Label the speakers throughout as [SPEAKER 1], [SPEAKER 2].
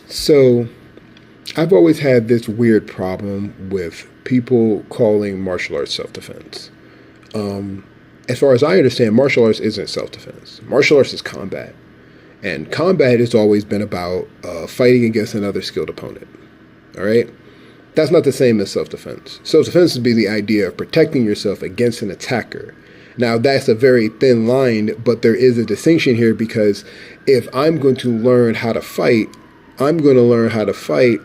[SPEAKER 1] So I've always had this weird problem with people calling martial arts self-defense. As far as I understand, martial arts isn't self-defense. Martial arts is combat. And combat has always been about fighting against another skilled opponent. All right? That's not the same as self-defense. Self-defense would be the idea of protecting yourself against an attacker. Now, that's a very thin line, but there is a distinction here because if I'm going to learn how to fight, I'm going to learn how to fight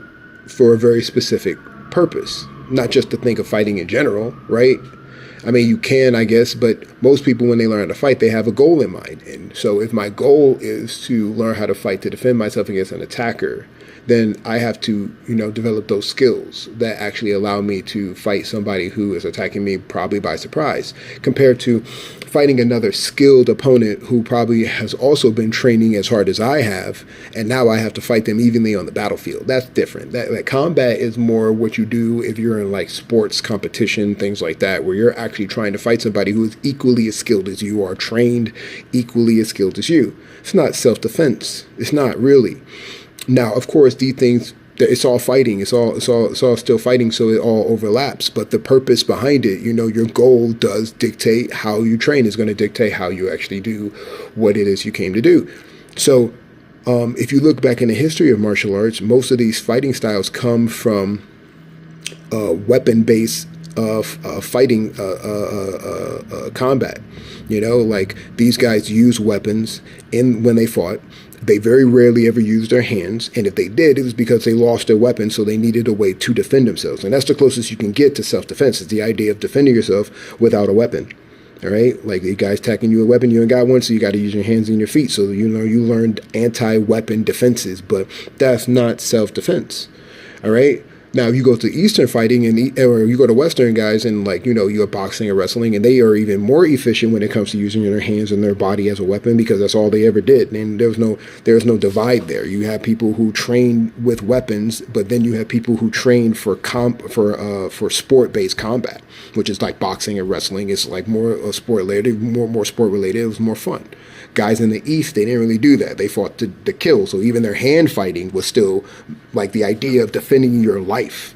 [SPEAKER 1] for a very specific purpose, not just to think of fighting in general, right? I mean, you can, I guess, but most people, when they learn how to fight, they have a goal in mind. And so if my goal is to learn how to fight to defend myself against an attacker, then I have to, develop those skills that actually allow me to fight somebody who is attacking me probably by surprise, compared to fighting another skilled opponent who probably has also been training as hard as I have, and now I have to fight them evenly on the battlefield. That's different. That combat is more what you do if you're in like sports competition, things like that, where you're actually trying to fight somebody who is equally as skilled as you are, trained equally as skilled as you. It's not self-defense. It's not really. Now, of course, these things, it's all fighting. It's all still fighting, so it all overlaps. But the purpose behind it, your goal does dictate how you train. Is going to dictate how you actually do what it is you came to do. So if you look back in the history of martial arts, most of these fighting styles come from weapon-based fighting combat. Like these guys use weapons when they fought. They very rarely ever used their hands, and if they did, it was because they lost their weapon, so they needed a way to defend themselves. And that's the closest you can get to self-defense, is the idea of defending yourself without a weapon. All right? Like the guy's attacking you with a weapon, you ain't got one, so you got to use your hands and your feet. So, you learned anti-weapon defenses, but that's not self-defense. All right? Now, if you go to Eastern fighting or you go to Western guys and you're boxing or wrestling, and they are even more efficient when it comes to using their hands and their body as a weapon because that's all they ever did. And there's no divide there. You have people who train with weapons, but then you have people who train for sport-based combat, which is like boxing and wrestling. It's like more sport related, more sport related. It was more fun. Guys in the East, they didn't really do that. They fought to kill. So even their hand fighting was still like the idea of defending your life.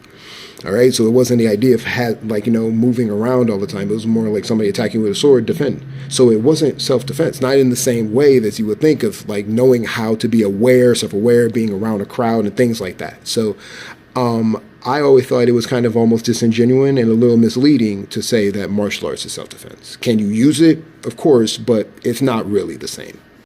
[SPEAKER 1] All right. So it wasn't the idea of moving around all the time. It was more like somebody attacking with a sword, defend. So it wasn't self-defense, not in the same way that you would think of like knowing how to be aware, self-aware, being around a crowd and things like that. So I always thought it was kind of almost disingenuous and a little misleading to say that martial arts is self-defense. Can you use it? Of course, but it's not really the same.